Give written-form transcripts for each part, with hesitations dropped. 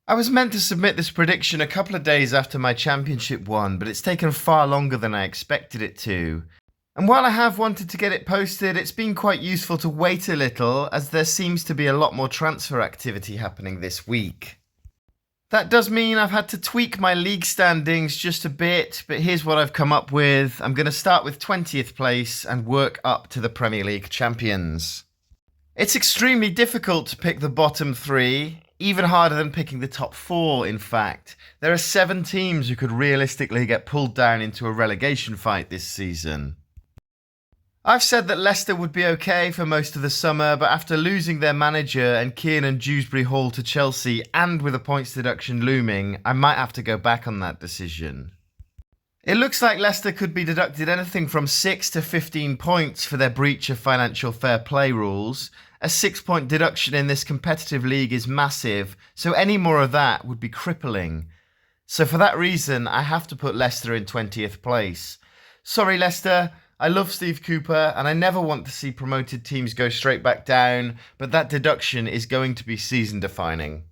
I was meant to submit this prediction a couple of days after my championship won, but it's taken far longer than I expected it to. And while I have wanted to get it posted, it's been quite useful to wait a little, as there seems to be a lot more transfer activity happening this week. That does mean I've had to tweak my league standings just a bit, but here's what I've come up with. I'm going to start with 20th place and work up to the Premier League champions. It's extremely difficult to pick the bottom three, even harder than picking the top four, in fact. There are 7 teams who could realistically get pulled down into a relegation fight this season. I've said that Leicester would be okay for most of the summer, but after losing their manager and Kiernan Dewsbury-Hall to Chelsea, and with a points deduction looming, I might have to go back on that decision. It looks like Leicester could be deducted anything from 6 to 15 points for their breach of financial fair play rules. A 6-point deduction in this competitive league is massive, so any more of that would be crippling. So for that reason, I have to put Leicester in 20th place. Sorry Leicester, I love Steve Cooper and I never want to see promoted teams go straight back down, but that deduction is going to be season defining.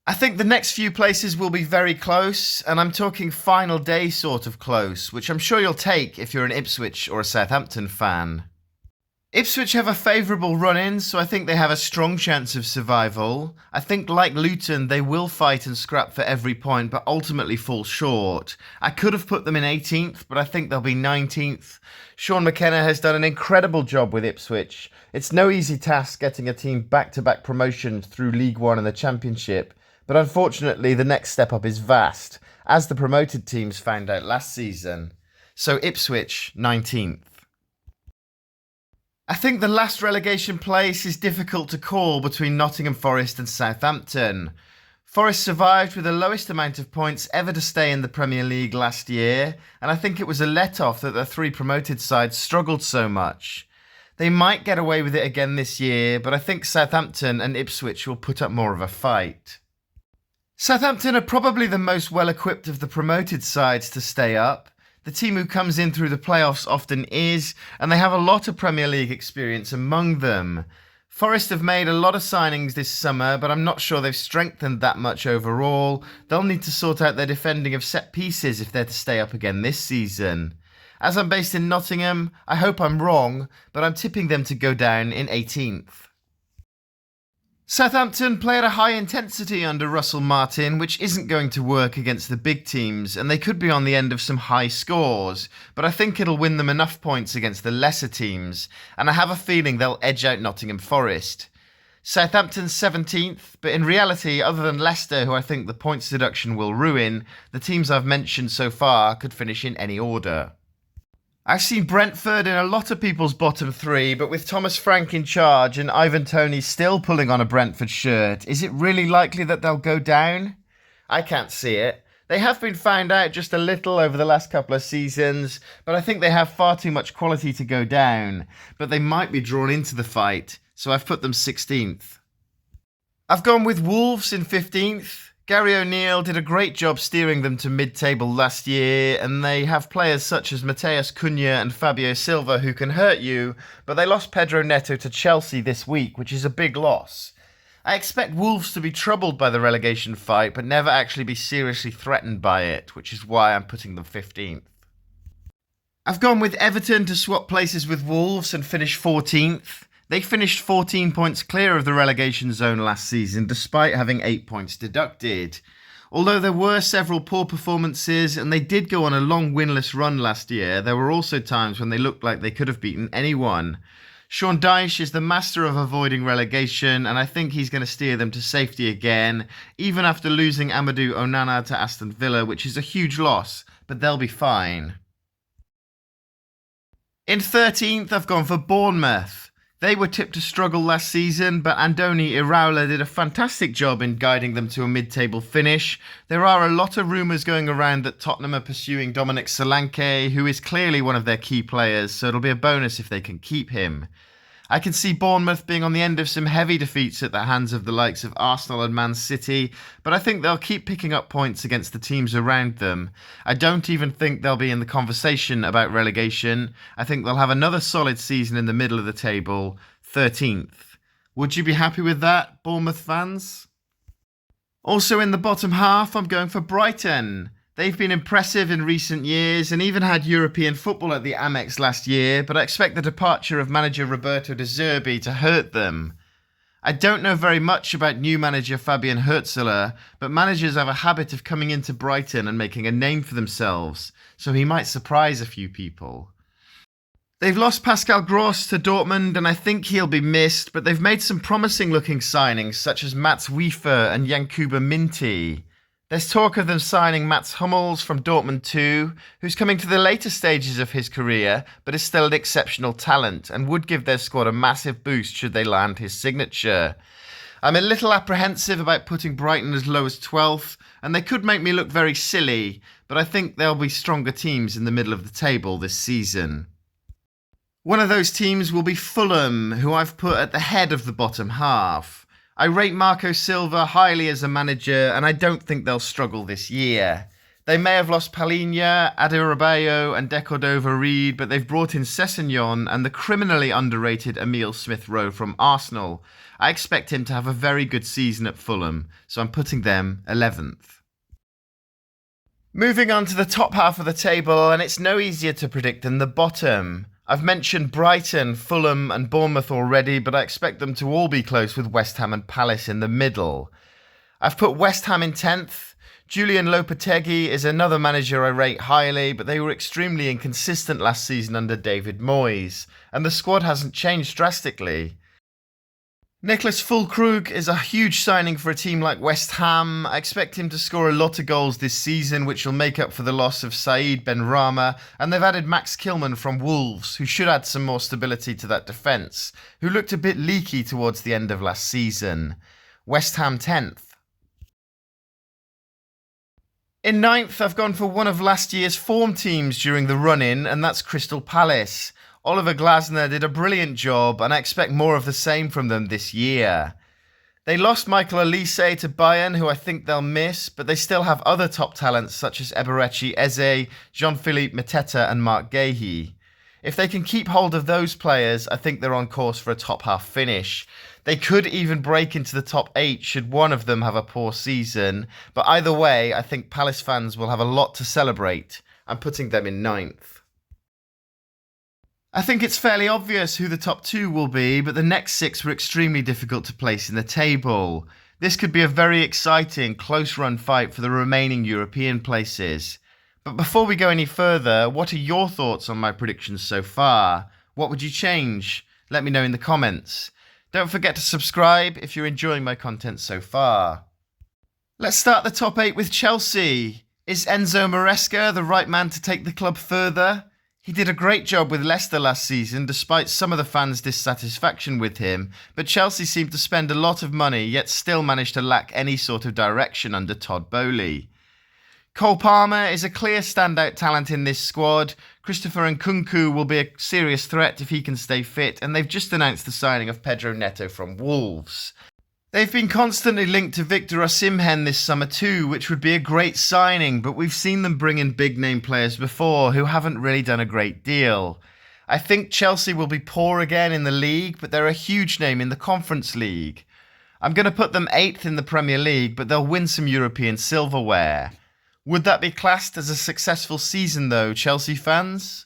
I think the next few places will be very close, and I'm talking final day sort of close, which I'm sure you'll take if you're an Ipswich or a Southampton fan. Ipswich have a favourable run-in, so I think they have a strong chance of survival. I think, like Luton, they will fight and scrap for every point, but ultimately fall short. I could have put them in 18th, but I think they'll be 19th. Sean McKenna has done an incredible job with Ipswich. It's no easy task getting a team back-to-back promotions through League One and the Championship, but unfortunately the next step up is vast, as the promoted teams found out last season. So Ipswich, 19th. I think the last relegation place is difficult to call between Nottingham Forest and Southampton. Forest survived with the lowest amount of points ever to stay in the Premier League last year, and I think it was a let-off that the 3 promoted sides struggled so much. They might get away with it again this year, but I think Southampton and Ipswich will put up more of a fight. Southampton are probably the most well-equipped of the promoted sides to stay up. The team who comes in through the playoffs often is, and they have a lot of Premier League experience among them. Forest have made a lot of signings this summer, but I'm not sure they've strengthened that much overall. They'll need to sort out their defending of set pieces if they're to stay up again this season. As I'm based in Nottingham, I hope I'm wrong, but I'm tipping them to go down in 18th. Southampton play at a high intensity under Russell Martin, which isn't going to work against the big teams, and they could be on the end of some high scores, but I think it'll win them enough points against the lesser teams, and I have a feeling they'll edge out Nottingham Forest. Southampton's 17th, but in reality, other than Leicester, who I think the points deduction will ruin, the teams I've mentioned so far could finish in any order. I've seen Brentford in a lot of people's bottom 3, but with Thomas Frank in charge and Ivan Toney still pulling on a Brentford shirt, is it really likely that they'll go down? I can't see it. They have been found out just a little over the last couple of seasons, but I think they have far too much quality to go down. But they might be drawn into the fight, so I've put them 16th. I've gone with Wolves in 15th. Gary O'Neill did a great job steering them to mid-table last year, and they have players such as Mateus Cunha and Fabio Silva who can hurt you, but they lost Pedro Neto to Chelsea this week, which is a big loss. I expect Wolves to be troubled by the relegation fight, but never actually be seriously threatened by it, which is why I'm putting them 15th. I've gone with Everton to swap places with Wolves and finish 14th. They finished 14 points clear of the relegation zone last season, despite having 8 points deducted. Although there were several poor performances and they did go on a long winless run last year, there were also times when they looked like they could have beaten anyone. Sean Dyche is the master of avoiding relegation, and I think he's going to steer them to safety again, even after losing Amadou Onana to Aston Villa, which is a huge loss, but they'll be fine. In 13th, I've gone for Bournemouth. They were tipped to struggle last season, but Andoni Iraola did a fantastic job in guiding them to a mid-table finish. There are a lot of rumours going around that Tottenham are pursuing Dominic Solanke, who is clearly one of their key players, so it'll be a bonus if they can keep him. I can see Bournemouth being on the end of some heavy defeats at the hands of the likes of Arsenal and Man City, but I think they'll keep picking up points against the teams around them. I don't even think they'll be in the conversation about relegation. I think they'll have another solid season in the middle of the table, 13th. Would you be happy with that, Bournemouth fans? Also in the bottom half, I'm going for Brighton. They've been impressive in recent years and even had European football at the Amex last year, but I expect the departure of manager Roberto De Zerbi to hurt them. I don't know very much about new manager Fabian Hürzeler, but managers have a habit of coming into Brighton and making a name for themselves, so he might surprise a few people. They've lost Pascal Gross to Dortmund and I think he'll be missed, but they've made some promising looking signings such as Mats Wiefer and Yankuba Minty. There's talk of them signing Mats Hummels from Dortmund too, who's coming to the later stages of his career, but is still an exceptional talent and would give their squad a massive boost should they land his signature. I'm a little apprehensive about putting Brighton as low as 12th, and they could make me look very silly, but I think there'll be stronger teams in the middle of the table this season. One of those teams will be Fulham, who I've put at the head of the bottom half. I rate Marco Silva highly as a manager, and I don't think they'll struggle this year. They may have lost Palhinha, Adebayo and Decordova-Reid, but they've brought in Sessegnon and the criminally underrated Emile Smith-Rowe from Arsenal. I expect him to have a very good season at Fulham, so I'm putting them 11th. Moving on to the top half of the table, and it's no easier to predict than the bottom. I've mentioned Brighton, Fulham and Bournemouth already, but I expect them to all be close with West Ham and Palace in the middle. I've put West Ham in 10th. Julian Lopetegui is another manager I rate highly, but they were extremely inconsistent last season under David Moyes, and the squad hasn't changed drastically. Niklas Füllkrug is a huge signing for a team like West Ham. I expect him to score a lot of goals this season, which will make up for the loss of Said Benrahma, and they've added Max Kilman from Wolves, who should add some more stability to that defence, who looked a bit leaky towards the end of last season. West Ham 10th. In 9th, I've gone for one of last year's form teams during the run-in, and that's Crystal Palace. Oliver Glasner did a brilliant job, and I expect more of the same from them this year. They lost Michael Olise to Bayern, who I think they'll miss, but they still have other top talents such as Eberechi Eze, Jean-Philippe Mateta and Mark Guéhi. If they can keep hold of those players, I think they're on course for a top half finish. They could even break into the top 8 should one of them have a poor season, but either way, I think Palace fans will have a lot to celebrate. I'm putting them in 9th. I think it's fairly obvious who the top 2 will be, but the next 6 were extremely difficult to place in the table. This could be a very exciting, close-run fight for the remaining European places. But before we go any further, what are your thoughts on my predictions so far? What would you change? Let me know in the comments. Don't forget to subscribe if you're enjoying my content so far. Let's start the top 8 with Chelsea. Is Enzo Maresca the right man to take the club further? He did a great job with Leicester last season despite some of the fans' dissatisfaction with him, but Chelsea seemed to spend a lot of money yet still managed to lack any sort of direction under Todd Boehly. Cole Palmer is a clear standout talent in this squad. Christopher Nkunku will be a serious threat if he can stay fit, and they've just announced the signing of Pedro Neto from Wolves. They've been constantly linked to Victor Osimhen this summer too, which would be a great signing, but we've seen them bring in big-name players before who haven't really done a great deal. I think Chelsea will be poor again in the league, but they're a huge name in the Conference League. I'm going to put them 8th in the Premier League, but they'll win some European silverware. Would that be classed as a successful season though, Chelsea fans?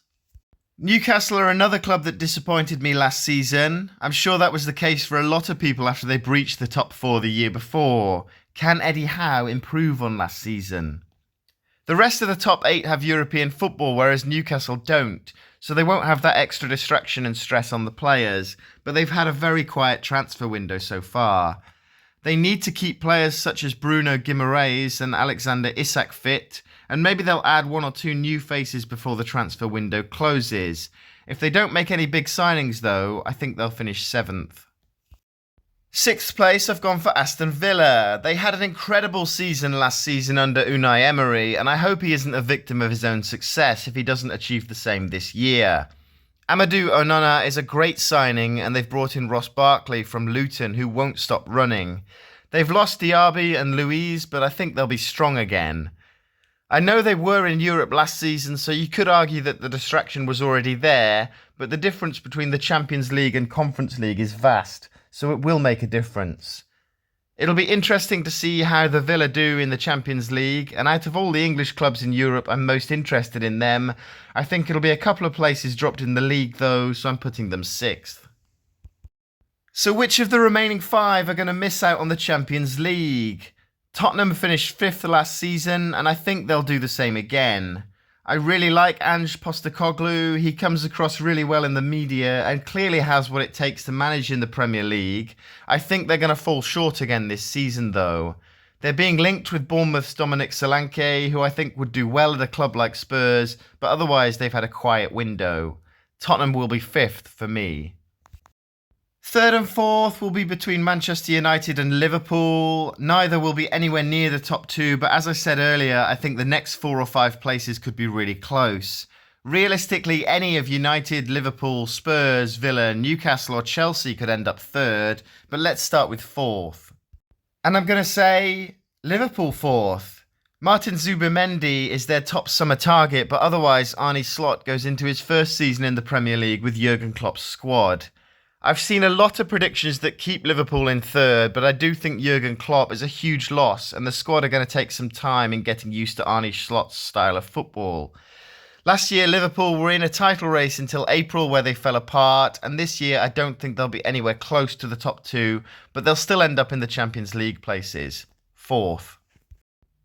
Newcastle are another club that disappointed me last season. I'm sure that was the case for a lot of people after they breached the top 4 the year before. Can Eddie Howe improve on last season? The rest of the top 8 have European football, whereas Newcastle don't, so they won't have that extra distraction and stress on the players, but they've had a very quiet transfer window so far. They need to keep players such as Bruno Guimaraes and Alexander Isak fit, and maybe they'll add 1 or 2 new faces before the transfer window closes. If they don't make any big signings though, I think they'll finish 7th. 6th place, I've gone for Aston Villa. They had an incredible season last season under Unai Emery, and I hope he isn't a victim of his own success if he doesn't achieve the same this year. Amadou Onana is a great signing, and they've brought in Ross Barkley from Luton, who won't stop running. They've lost Diaby and Luiz, but I think they'll be strong again. I know they were in Europe last season, so you could argue that the distraction was already there, but the difference between the Champions League and Conference League is vast, so it will make a difference. It'll be interesting to see how the Villa do in the Champions League, and out of all the English clubs in Europe, I'm most interested in them. I think it'll be a couple of places dropped in the league though, so I'm putting them 6th. So which of the remaining 5 are going to miss out on the Champions League? Tottenham finished 5th last season, and I think they'll do the same again. I really like Ange Postecoglou. He comes across really well in the media and clearly has what it takes to manage in the Premier League. I think they're going to fall short again this season though. They're being linked with Bournemouth's Dominic Solanke, who I think would do well at a club like Spurs, but otherwise they've had a quiet window. Tottenham will be 5th for me. 3rd and 4th will be between Manchester United and Liverpool. Neither will be anywhere near the top 2, but as I said earlier, I think the next 4 or 5 places could be really close. Realistically, any of United, Liverpool, Spurs, Villa, Newcastle or Chelsea could end up 3rd, but let's start with 4th. And I'm going to say Liverpool 4th. Martin Zubimendi is their top summer target, but otherwise Arne Slot goes into his first season in the Premier League with Jurgen Klopp's squad. I've seen a lot of predictions that keep Liverpool in 3rd, but I do think Jurgen Klopp is a huge loss and the squad are going to take some time in getting used to Arne Slot's style of football. Last year, Liverpool were in a title race until April where they fell apart, and this year I don't think they'll be anywhere close to the top 2, but they'll still end up in the Champions League places. 4th.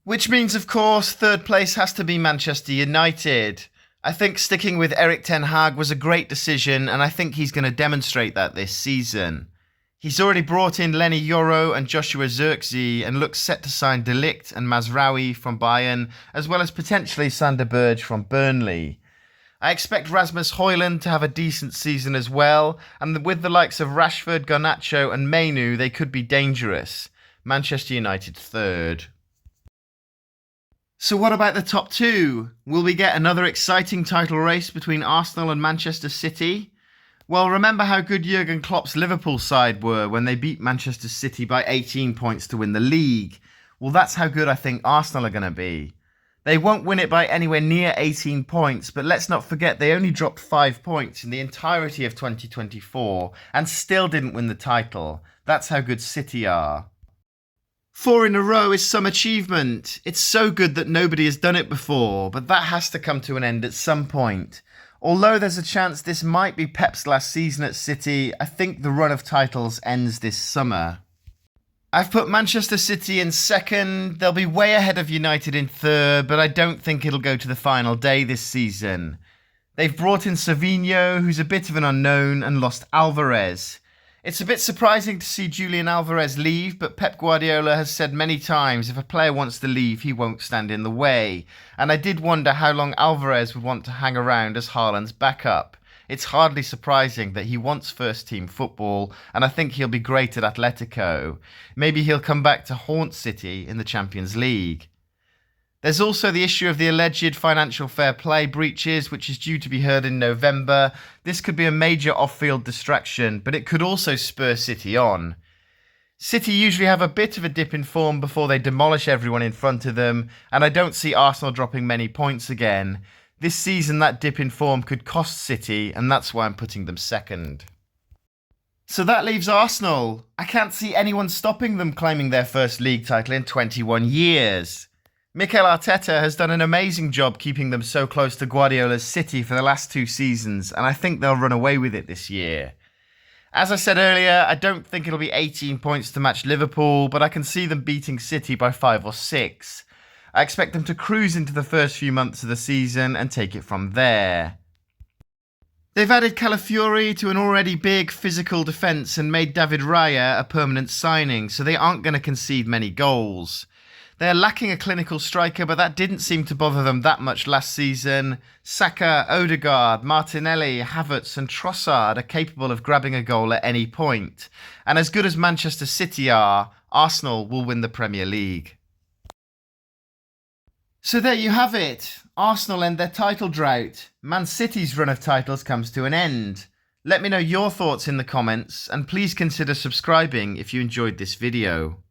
Which means, of course, 3rd place has to be Manchester United. I think sticking with Erik ten Hag was a great decision, and I think he's going to demonstrate that this season. He's already brought in Lenny Yoro and Joshua Zirkzee and looks set to sign De Ligt and Mazraoui from Bayern, as well as potentially Sander Berge from Burnley. I expect Rasmus Højlund to have a decent season as well, and with the likes of Rashford, Garnacho and Mainu, they could be dangerous. Manchester United 3rd. So what about the top 2? Will we get another exciting title race between Arsenal and Manchester City? Well, remember how good Jurgen Klopp's Liverpool side were when they beat Manchester City by 18 points to win the league. Well, that's how good I think Arsenal are going to be. They won't win it by anywhere near 18 points, but let's not forget they only dropped 5 points in the entirety of 2024 and still didn't win the title. That's how good City are. 4 in a row is some achievement. It's so good that nobody has done it before, but that has to come to an end at some point. Although there's a chance this might be Pep's last season at City, I think the run of titles ends this summer. I've put Manchester City in 2nd. They'll be way ahead of United in 3rd, but I don't think it'll go to the final day this season. They've brought in Savinho, who's a bit of an unknown, and lost Alvarez. It's a bit surprising to see Julian Alvarez leave, but Pep Guardiola has said many times if a player wants to leave, he won't stand in the way. And I did wonder how long Alvarez would want to hang around as Haaland's backup. It's hardly surprising that he wants first-team football, and I think he'll be great at Atletico. Maybe he'll come back to haunt City in the Champions League. There's also the issue of the alleged financial fair play breaches, which is due to be heard in November. This could be a major off-field distraction, but it could also spur City on. City usually have a bit of a dip in form before they demolish everyone in front of them, and I don't see Arsenal dropping many points again. This season, that dip in form could cost City, and that's why I'm putting them 2nd. So that leaves Arsenal. I can't see anyone stopping them claiming their first league title in 21 years. Mikel Arteta has done an amazing job keeping them so close to Guardiola's City for the last 2 seasons, and I think they'll run away with it this year. As I said earlier, I don't think it'll be 18 points to match Liverpool, but I can see them beating City by 5 or 6. I expect them to cruise into the first few months of the season and take it from there. They've added Calafiori to an already big physical defence and made David Raya a permanent signing, so they aren't going to concede many goals. They're lacking a clinical striker, but that didn't seem to bother them that much last season. Saka, Odegaard, Martinelli, Havertz and Trossard are capable of grabbing a goal at any point. And as good as Manchester City are, Arsenal will win the Premier League. So there you have it. Arsenal end their title drought. Man City's run of titles comes to an end. Let me know your thoughts in the comments, and please consider subscribing if you enjoyed this video.